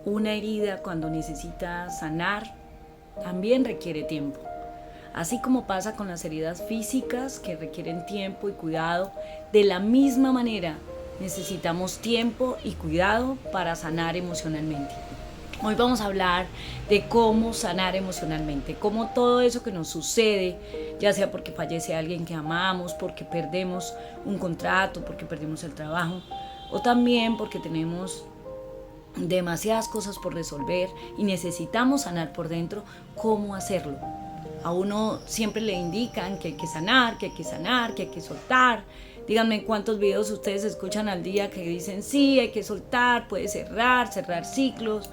una herida cuando necesita sanar también requiere tiempo. Así como pasa con las heridas físicas que requieren tiempo y cuidado, de la misma manera necesitamos tiempo y cuidado para sanar emocionalmente. Hoy vamos a hablar de cómo sanar emocionalmente, cómo todo eso que nos sucede, ya sea porque fallece alguien que amamos, porque perdemos un contrato, porque perdemos el trabajo, o también porque tenemos demasiadas cosas por resolver y necesitamos sanar por dentro, ¿cómo hacerlo? A uno siempre le indican que hay que sanar, que hay que sanar, que hay que soltar. Díganme cuántos videos ustedes escuchan al día que dicen sí, hay que soltar, puede cerrar ciclos,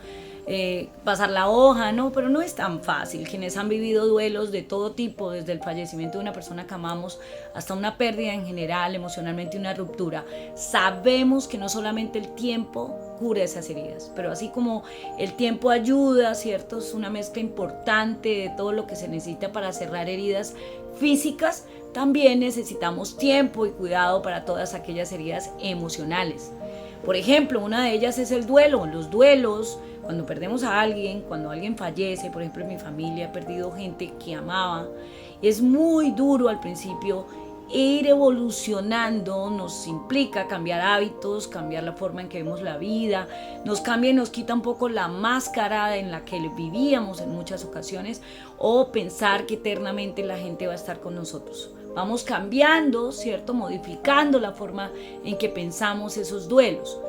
pasar la hoja, ¿no? Pero no es tan fácil. Quienes han vivido duelos de todo tipo, desde el fallecimiento de una persona que amamos hasta una pérdida en general, emocionalmente una ruptura, sabemos que no solamente el tiempo cura esas heridas, pero así como el tiempo ayuda, ¿cierto? Es una mezcla importante de todo lo que se necesita para cerrar heridas físicas, también necesitamos tiempo y cuidado para todas aquellas heridas emocionales. Por ejemplo, una de ellas es el duelo. Los duelos, cuando perdemos a alguien, cuando alguien fallece, por ejemplo en mi familia he perdido gente que amaba, es muy duro al principio. Ir evolucionando nos implica cambiar hábitos, cambiar la forma en que vemos la vida, nos cambia y nos quita un poco la máscara en la que vivíamos en muchas ocasiones, o pensar que eternamente la gente va a estar con nosotros. Vamos cambiando, ¿cierto? Modificando la forma en que pensamos esos duelos.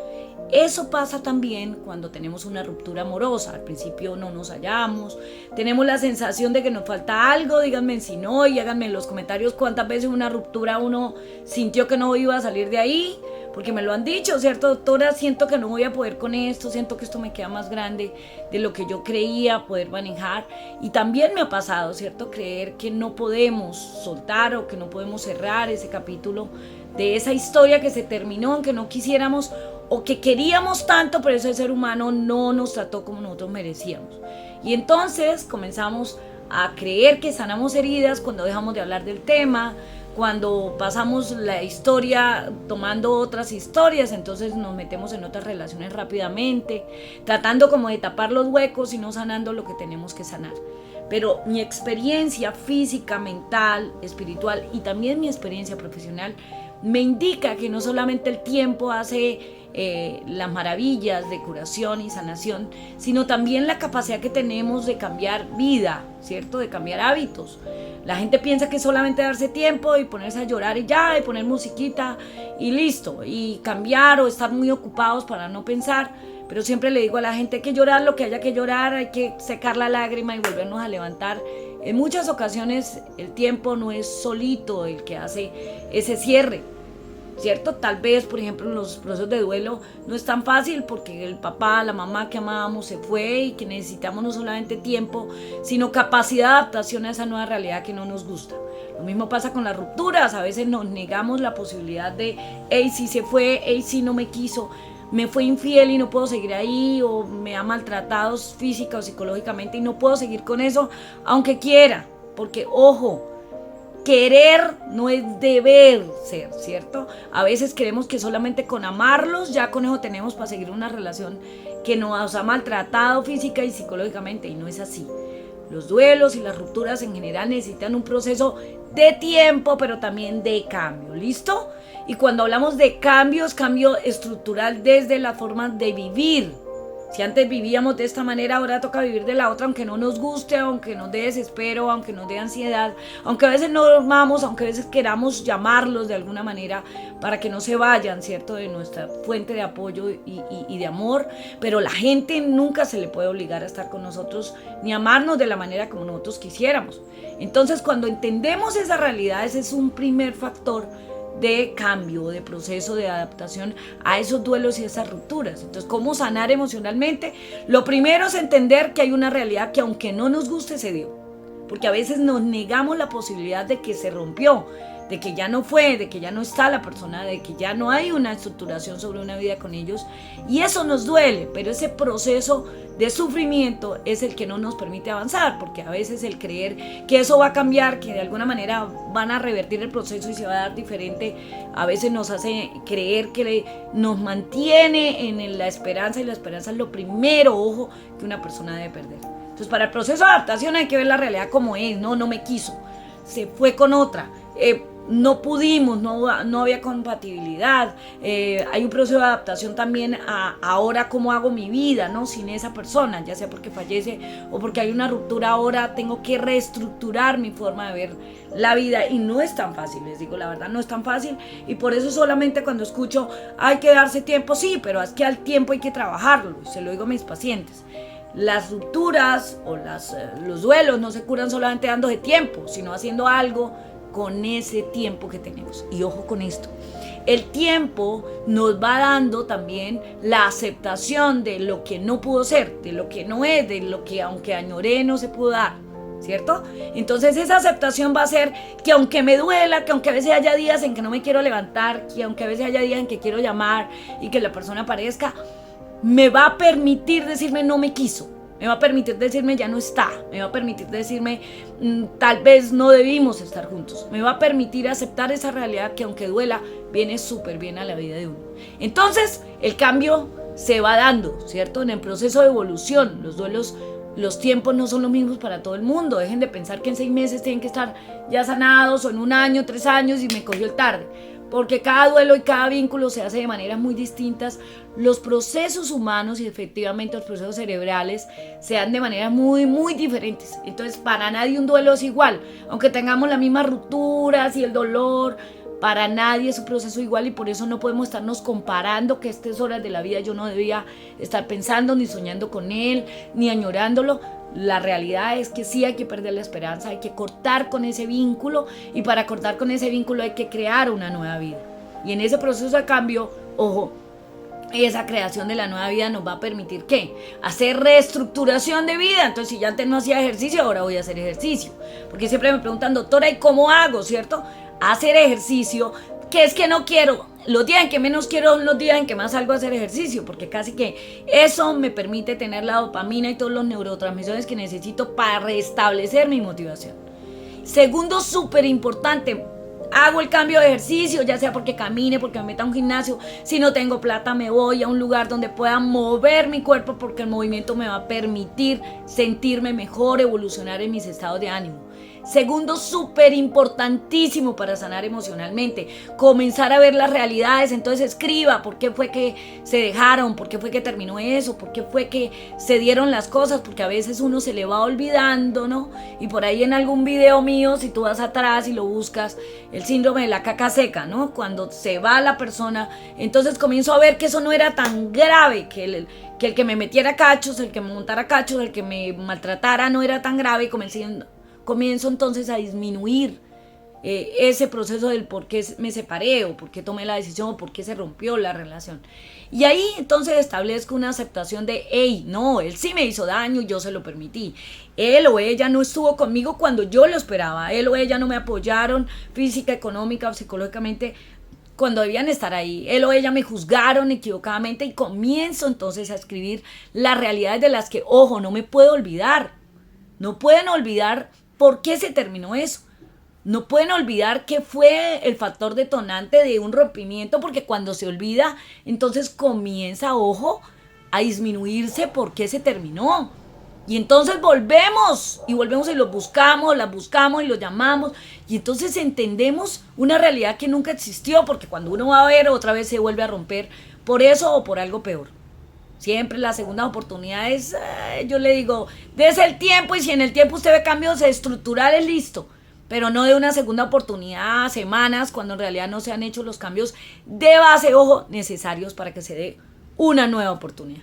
Eso pasa también cuando tenemos una ruptura amorosa. Al principio no nos hallamos, tenemos la sensación de que nos falta algo. Díganme si no y háganme en los comentarios cuántas veces en una ruptura uno sintió que no iba a salir de ahí, porque me lo han dicho, ¿cierto, doctora? Siento que no voy a poder con esto, siento que esto me queda más grande de lo que yo creía poder manejar. Y también me ha pasado, ¿cierto? Creer que no podemos soltar o que no podemos cerrar ese capítulo de esa historia que se terminó, aunque no quisiéramos, o que queríamos tanto, pero ese ser humano no nos trató como nosotros merecíamos. Y entonces comenzamos a creer que sanamos heridas cuando dejamos de hablar del tema, cuando pasamos la historia tomando otras historias, entonces nos metemos en otras relaciones rápidamente, tratando como de tapar los huecos y no sanando lo que tenemos que sanar. Pero mi experiencia física, mental, espiritual y también mi experiencia profesional me indica que no solamente el tiempo hace las maravillas de curación y sanación, sino también la capacidad que tenemos de cambiar vida, ¿cierto? De cambiar hábitos. La gente piensa que es solamente darse tiempo y ponerse a llorar y ya, y poner musiquita y listo, y cambiar o estar muy ocupados para no pensar. Pero siempre le digo a la gente, hay que llorar lo que haya que llorar, hay que secar la lágrima y volvernos a levantar. En muchas ocasiones el tiempo no es solito el que hace ese cierre, ¿cierto? Tal vez, por ejemplo, en los procesos de duelo no es tan fácil porque el papá, la mamá que amábamos se fue y que necesitamos no solamente tiempo, sino capacidad de adaptación a esa nueva realidad que no nos gusta. Lo mismo pasa con las rupturas, a veces nos negamos la posibilidad de, hey, sí se fue, hey, sí no me quiso, me fue infiel y no puedo seguir ahí, o me ha maltratado física o psicológicamente y no puedo seguir con eso, aunque quiera, porque ojo, querer no es deber ser, ¿cierto? A veces creemos que solamente con amarlos ya con eso tenemos para seguir una relación que nos ha maltratado física y psicológicamente, y no es así. Los duelos y las rupturas en general necesitan un proceso de tiempo, pero también de cambio, ¿listo? Y cuando hablamos de cambios, cambio estructural desde la forma de vivir. Si antes vivíamos de esta manera, ahora toca vivir de la otra, aunque no nos guste, aunque nos dé desespero, aunque nos dé ansiedad, aunque a veces no dormamos, aunque a veces queramos llamarlos de alguna manera para que no se vayan, ¿cierto? De nuestra fuente de apoyo y de amor, pero la gente nunca se le puede obligar a estar con nosotros ni amarnos de la manera como nosotros quisiéramos. Entonces, cuando entendemos esa realidad, ese es un primer factor de cambio, de proceso de adaptación a esos duelos y esas rupturas. Entonces, ¿cómo sanar emocionalmente? Lo primero es entender que hay una realidad que aunque no nos guste se dio, porque a veces nos negamos la posibilidad de que se rompió, de que ya no fue, de que ya no está la persona, de que ya no hay una estructuración sobre una vida con ellos. Y eso nos duele, pero ese proceso de sufrimiento es el que no nos permite avanzar, porque a veces el creer que eso va a cambiar, que de alguna manera van a revertir el proceso y se va a dar diferente, a veces nos hace creer que nos mantiene en la esperanza, y la esperanza es lo primero, ojo, que una persona debe perder. Entonces, para el proceso de adaptación hay que ver la realidad como es. No me quiso, se fue con otra, no pudimos, no había compatibilidad. Hay un proceso de adaptación también a ahora cómo hago mi vida, ¿no? Sin esa persona, ya sea porque fallece o porque hay una ruptura. Ahora tengo que reestructurar mi forma de ver la vida, y no es tan fácil, les digo la verdad, no es tan fácil. Y por eso solamente cuando escucho hay que darse tiempo, sí, pero es que al tiempo hay que trabajarlo, y se lo digo a mis pacientes. Las rupturas o los duelos no se curan solamente dándose tiempo, sino haciendo algo con ese tiempo que tenemos. Y ojo con esto, el tiempo nos va dando también la aceptación de lo que no pudo ser, de lo que no es, de lo que aunque añoré no se pudo dar, ¿cierto? Entonces esa aceptación va a hacer que aunque me duela, que aunque a veces haya días en que no me quiero levantar, que aunque a veces haya días en que quiero llamar y que la persona aparezca, me va a permitir decirme no me quiso. Me va a permitir decirme ya no está, me va a permitir decirme tal vez no debimos estar juntos, me va a permitir aceptar esa realidad que aunque duela, viene súper bien a la vida de uno. Entonces el cambio se va dando, ¿cierto? En el proceso de evolución, los duelos, los tiempos no son los mismos para todo el mundo. Dejen de pensar que en 6 meses tienen que estar ya sanados, o en 1 año, 3 años y me cogió el tarde. Porque cada duelo y cada vínculo se hace de maneras muy distintas. Los procesos humanos y efectivamente los procesos cerebrales se dan de maneras muy, muy diferentes. Entonces, para nadie un duelo es igual. Aunque tengamos las mismas rupturas y el dolor, para nadie es un proceso igual, y por eso no podemos estarnos comparando que estas horas de la vida yo no debía estar pensando ni soñando con él, ni añorándolo. La realidad es que sí hay que perder la esperanza, hay que cortar con ese vínculo, y para cortar con ese vínculo hay que crear una nueva vida. Y en ese proceso de cambio, ojo, esa creación de la nueva vida nos va a permitir ¿qué? Hacer reestructuración de vida. Entonces, si ya antes no hacía ejercicio, ahora voy a hacer ejercicio. Porque siempre me preguntan, doctora, ¿y cómo hago? ¿Cierto? Hacer ejercicio, que es que no quiero. Los días en que menos quiero son los días en que más salgo a hacer ejercicio, porque casi que eso me permite tener la dopamina y todos los neurotransmisores que necesito para restablecer mi motivación. Segundo, súper importante, hago el cambio de ejercicio, ya sea porque camine, porque me meta a un gimnasio. Si no tengo plata, me voy a un lugar donde pueda mover mi cuerpo, porque el movimiento me va a permitir sentirme mejor, evolucionar en mis estados de ánimo. Segundo, súper importantísimo para sanar emocionalmente, comenzar a ver las realidades. Entonces escriba por qué fue que se dejaron, por qué fue que terminó eso, por qué fue que se dieron las cosas, porque a veces uno se le va olvidando, ¿no? Y por ahí en algún video mío, si tú vas atrás y lo buscas, el síndrome de la caca seca, ¿no? Cuando se va la persona, entonces comienzo a ver que eso no era tan grave, que el que me metiera cachos, el que me montara cachos, el que me maltratara no era tan grave, y comienzo entonces a disminuir ese proceso del por qué me separé, o por qué tomé la decisión, o por qué se rompió la relación. Y ahí entonces establezco una aceptación de, hey, no, él sí me hizo daño y yo se lo permití. Él o ella no estuvo conmigo cuando yo lo esperaba. Él o ella no me apoyaron física, económica o psicológicamente cuando debían estar ahí. Él o ella me juzgaron equivocadamente, y comienzo entonces a escribir las realidades de las que, ojo, no me puedo olvidar. No pueden olvidar por qué se terminó eso. No pueden olvidar qué fue el factor detonante de un rompimiento, porque cuando se olvida, entonces comienza, ojo, a disminuirse por qué se terminó. Y entonces volvemos y los buscamos, las buscamos y los llamamos. Y entonces entendemos una realidad que nunca existió, porque cuando uno va a ver, otra vez se vuelve a romper por eso o por algo peor. Siempre la segunda oportunidad es, yo le digo, dese el tiempo, y si en el tiempo usted ve cambios estructurales, listo. Pero no de una segunda oportunidad, semanas, cuando en realidad no se han hecho los cambios de base, ojo, necesarios para que se dé una nueva oportunidad.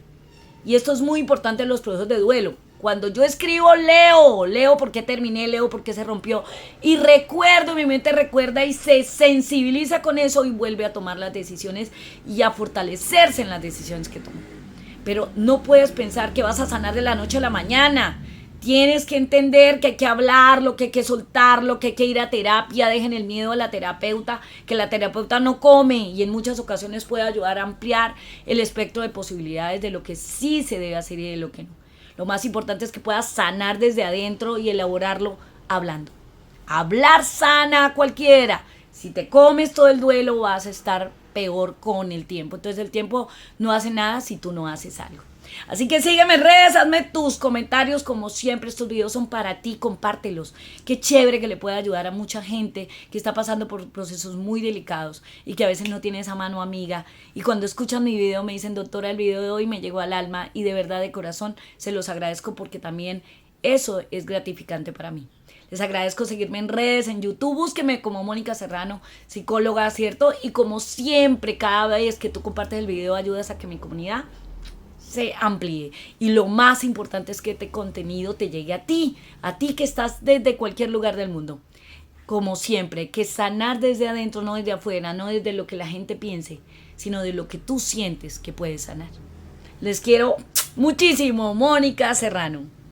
Y esto es muy importante en los procesos de duelo. Cuando yo escribo, leo por qué terminé, leo por qué se rompió, y recuerdo, mi mente recuerda y se sensibiliza con eso y vuelve a tomar las decisiones y a fortalecerse en las decisiones que toma. Pero no puedes pensar que vas a sanar de la noche a la mañana. Tienes que entender que hay que hablarlo, que hay que soltarlo, que hay que ir a terapia. Dejen el miedo a la terapeuta, que la terapeuta no come y en muchas ocasiones puede ayudar a ampliar el espectro de posibilidades de lo que sí se debe hacer y de lo que no. Lo más importante es que puedas sanar desde adentro y elaborarlo hablando. Hablar sana a cualquiera. Si te comes todo el duelo vas a estar peor con el tiempo. Entonces el tiempo no hace nada si tú no haces algo. Así que sígueme en redes, hazme tus comentarios. Como siempre, estos videos son para ti, compártelos. Qué chévere que le pueda ayudar a mucha gente que está pasando por procesos muy delicados y que a veces no tiene esa mano amiga. Y cuando escuchan mi video me dicen, doctora, el video de hoy me llegó al alma, y de verdad, de corazón, se los agradezco porque también eso es gratificante para mí. Les agradezco seguirme en redes, en YouTube, búsqueme como Mónica Serrano, psicóloga, ¿cierto? Y como siempre, cada vez que tú compartes el video ayudas a que mi comunidad se amplíe. Y lo más importante es que este contenido te llegue a ti que estás desde cualquier lugar del mundo. Como siempre, que sanar desde adentro, no desde afuera, no desde lo que la gente piense, sino de lo que tú sientes que puedes sanar. Les quiero muchísimo, Mónica Serrano.